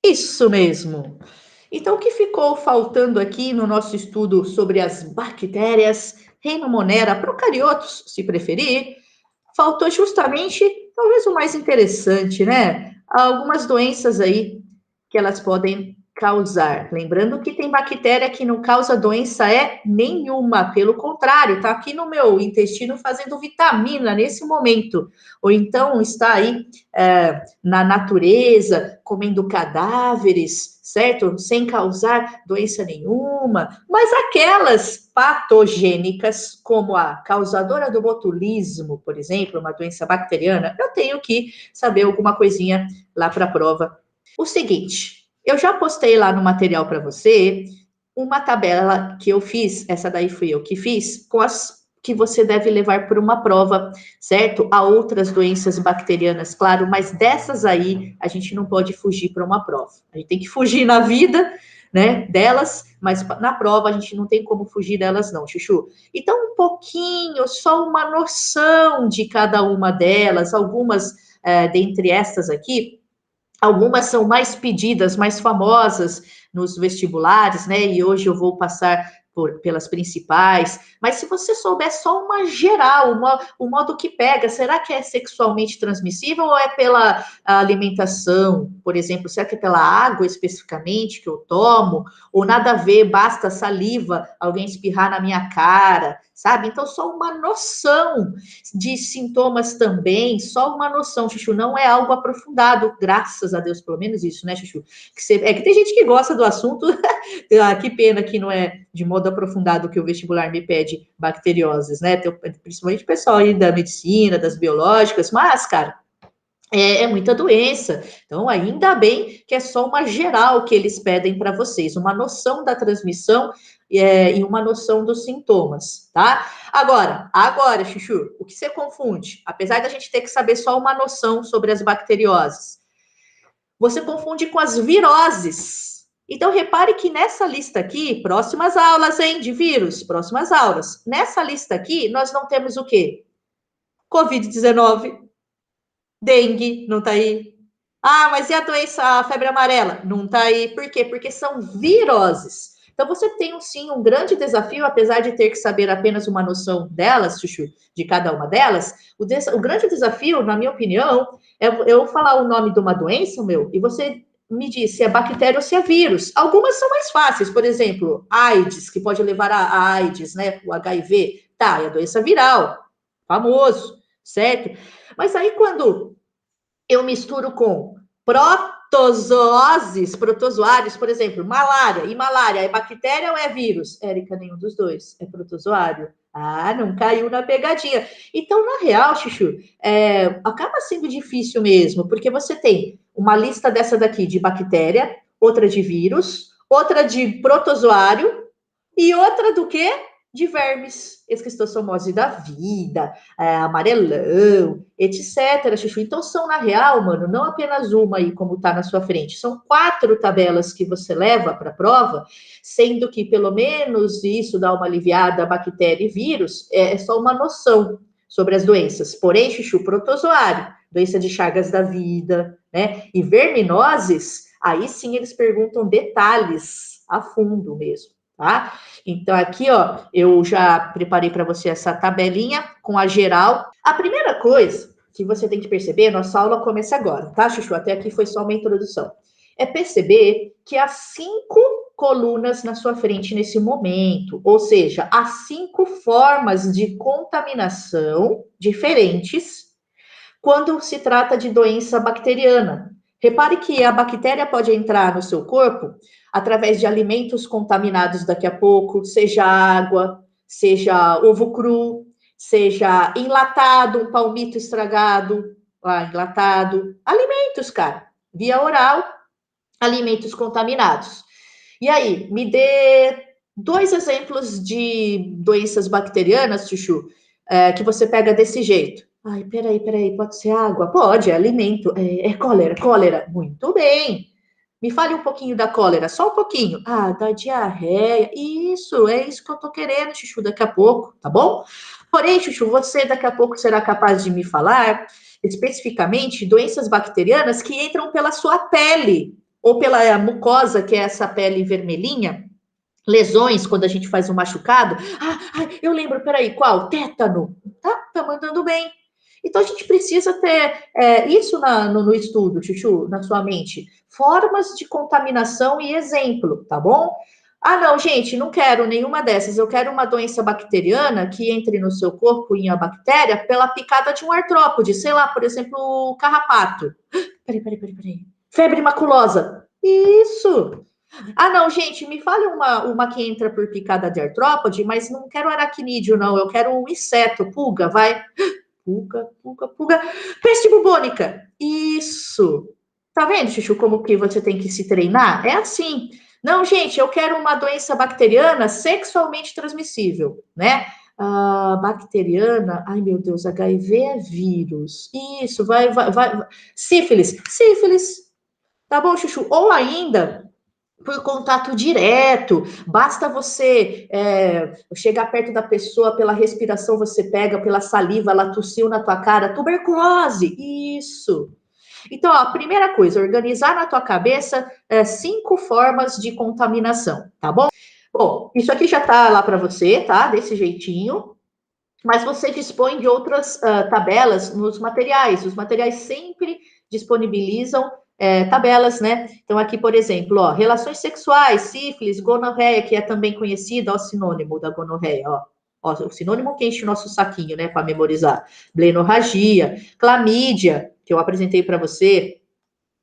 Isso mesmo. Então, o que ficou faltando aqui no nosso estudo sobre as bactérias, reino Monera, procariotos, se preferir, faltou justamente, talvez o mais interessante, né? Algumas doenças aí que elas podem causar. Lembrando que tem bactéria que não causa doença nenhuma, pelo contrário, está aqui no meu intestino fazendo vitamina nesse momento. Ou então está aí na natureza, comendo cadáveres, certo? Sem causar doença nenhuma. Mas aquelas patogênicas, como a causadora do botulismo, por exemplo, uma doença bacteriana, eu tenho que saber alguma coisinha lá para a prova. O seguinte, eu já postei lá no material para você uma tabela que eu fiz, essa daí fui eu que fiz, com as que você deve levar para uma prova, certo? Há outras doenças bacterianas, claro, mas dessas aí a gente não pode fugir para uma prova. A gente tem que fugir na vida, né, delas, mas na prova a gente não tem como fugir delas não, Chuchu. Então, um pouquinho, só uma noção de cada uma delas, algumas dentre estas aqui, algumas são mais pedidas, mais famosas nos vestibulares, né? E hoje eu vou passar pelas principais. Mas se você souber só uma geral, o modo que pega, será que é sexualmente transmissível ou é pela alimentação? Por exemplo, será que é pela água especificamente que eu tomo? Ou nada a ver, basta saliva, alguém espirrar na minha cara, sabe? Então, só uma noção de sintomas também, só uma noção, Chuchu, não é algo aprofundado, graças a Deus, pelo menos isso, né, Chuchu? É que tem gente que gosta do assunto, que pena que não é de modo aprofundado que o vestibular me pede bacterioses, né? Principalmente o pessoal aí da medicina, das biológicas, mas, cara, é muita doença. Então, ainda bem que é só uma geral que eles pedem para vocês, uma noção da transmissão e uma noção dos sintomas, tá? Agora, Chuchu, o que você confunde? Apesar da gente ter que saber só uma noção sobre as bacterioses, você confunde com as viroses. Então, repare que nessa lista aqui, próximas aulas, hein, de vírus, próximas aulas. Nessa lista aqui, nós não temos o quê? Covid-19, dengue, não tá aí. Ah, mas e a doença, a febre amarela? Não tá aí. Por quê? Porque são viroses. Então, você tem, sim, um grande desafio, apesar de ter que saber apenas uma noção delas, Chuchu, de cada uma delas. O grande desafio, na minha opinião, é eu falar o nome de uma doença, e você me diz se é bactéria ou se é vírus. Algumas são mais fáceis, por exemplo, AIDS, que pode levar a AIDS, né? O HIV. Tá, é a doença viral, famoso, certo? Mas aí, quando eu misturo com protozoários, por exemplo, malária. E malária é bactéria ou é vírus? Érica, nenhum dos dois. É protozoário. Ah, não caiu na pegadinha. Então, na real, Chuchu, acaba sendo difícil mesmo, porque você tem uma lista dessa daqui de bactéria, outra de vírus, outra de protozoário e outra do quê? De vermes, esquistossomose da vida, amarelão, etc, Chuchu. Então, são, na real, mano, não apenas uma aí, como tá na sua frente, são 4 tabelas que você leva para a prova, sendo que, pelo menos, isso dá uma aliviada, bactéria e vírus, é só uma noção sobre as doenças. Porém, Chuchu, protozoário, doença de Chagas da vida, né, e verminoses, aí sim eles perguntam detalhes a fundo mesmo. Tá? Então, aqui, ó, eu já preparei para você essa tabelinha com a geral. A primeira coisa que você tem que perceber, nossa aula começa agora, tá, Chuchu? Até aqui foi só uma introdução. É perceber que há 5 colunas na sua frente nesse momento, ou seja, há 5 formas de contaminação diferentes quando se trata de doença bacteriana. Repare que a bactéria pode entrar no seu corpo através de alimentos contaminados daqui a pouco, seja água, seja ovo cru, seja enlatado, um palmito estragado, enlatado, alimentos, cara, via oral, alimentos contaminados. E aí, me dê 2 exemplos de doenças bacterianas, Chuchu, que você pega desse jeito. Ai, peraí, pode ser água? Pode, é alimento. É cólera. Muito bem. Me fale um pouquinho da cólera, só um pouquinho. Ah, da diarreia. Isso, é isso que eu tô querendo, Chuchu, daqui a pouco, tá bom? Porém, Chuchu, você daqui a pouco será capaz de me falar especificamente doenças bacterianas que entram pela sua pele ou pela mucosa, que é essa pele vermelhinha, lesões, quando a gente faz um machucado. Eu lembro, peraí, qual? Tétano. Tá mandando bem. Então, a gente precisa ter isso no estudo, Chuchu, na sua mente. Formas de contaminação e exemplo, tá bom? Não, gente, não quero nenhuma dessas. Eu quero uma doença bacteriana que entre no seu corpo em a bactéria pela picada de um artrópode, sei lá, por exemplo, o carrapato. Peraí. Febre maculosa. Isso. Não, gente, me fale uma que entra por picada de artrópode, mas não quero aracnídeo, não. Eu quero um inseto, pulga, vai. Pulga. Peste bubônica. Isso. Tá vendo, Chuchu, como que você tem que se treinar? É assim. Não, gente, eu quero uma doença bacteriana sexualmente transmissível, né? Bacteriana, ai meu Deus, HIV é vírus. Isso, vai. Sífilis. Tá bom, Chuchu? Ou ainda, por contato direto, basta você chegar perto da pessoa, pela respiração você pega, pela saliva, ela tossiu na tua cara, tuberculose, isso. Então, ó, a primeira coisa, organizar na tua cabeça 5 formas de contaminação, tá bom? Bom, isso aqui já tá lá para você, tá? Desse jeitinho. Mas você dispõe de outras tabelas nos materiais. Os materiais sempre disponibilizam tabelas, né? Então, aqui, por exemplo, ó, relações sexuais, sífilis, gonorreia, que é também conhecida, ó, o sinônimo da gonorreia, ó, o sinônimo que enche o nosso saquinho, né, para memorizar. Blenorragia, clamídia, que eu apresentei para você,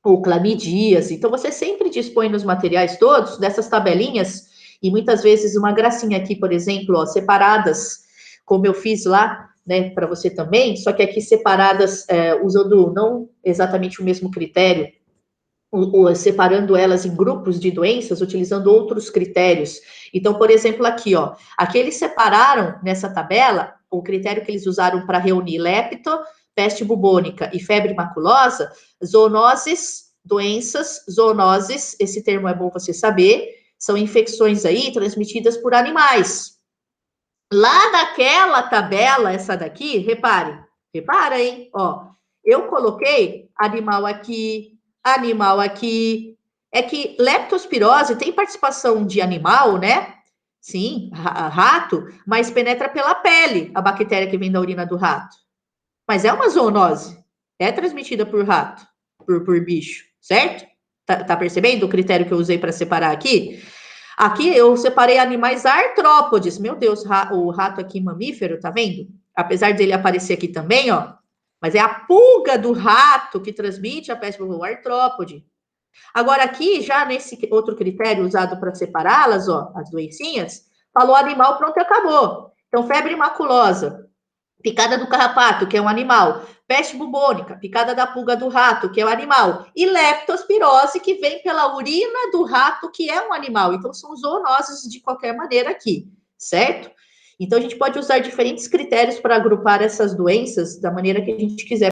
ou clamidíase. Então, você sempre dispõe nos materiais todos dessas tabelinhas, e muitas vezes uma gracinha aqui, por exemplo, ó, separadas, como eu fiz lá, né, para você também, só que aqui separadas, usando não exatamente o mesmo critério, separando elas em grupos de doenças, utilizando outros critérios. Então, por exemplo, aqui, ó, aqui eles separaram nessa tabela o critério que eles usaram para reunir lepto, peste bubônica e febre maculosa, zoonoses, doenças, zoonoses, esse termo é bom você saber, são infecções aí transmitidas por animais. Lá naquela tabela, essa daqui, repara, hein? Ó, eu coloquei animal aqui. É que leptospirose tem participação de animal, né? Sim, rato, mas penetra pela pele a bactéria que vem da urina do rato. Mas é uma zoonose. É transmitida por rato, por bicho, certo? Tá percebendo o critério que eu usei para separar aqui? Aqui eu separei animais artrópodes. Meu Deus, o rato aqui mamífero, tá vendo? Apesar dele aparecer aqui também, ó. Mas é a pulga do rato que transmite a peste bubônica, o artrópode. Agora aqui, já nesse outro critério usado para separá-las, ó, as doencinhas, falou animal, pronto, acabou. Então, febre maculosa, picada do carrapato, que é um animal, peste bubônica, picada da pulga do rato, que é um animal, e leptospirose, que vem pela urina do rato, que é um animal. Então, são zoonoses de qualquer maneira aqui, certo? Então, a gente pode usar diferentes critérios para agrupar essas doenças da maneira que a gente quiser.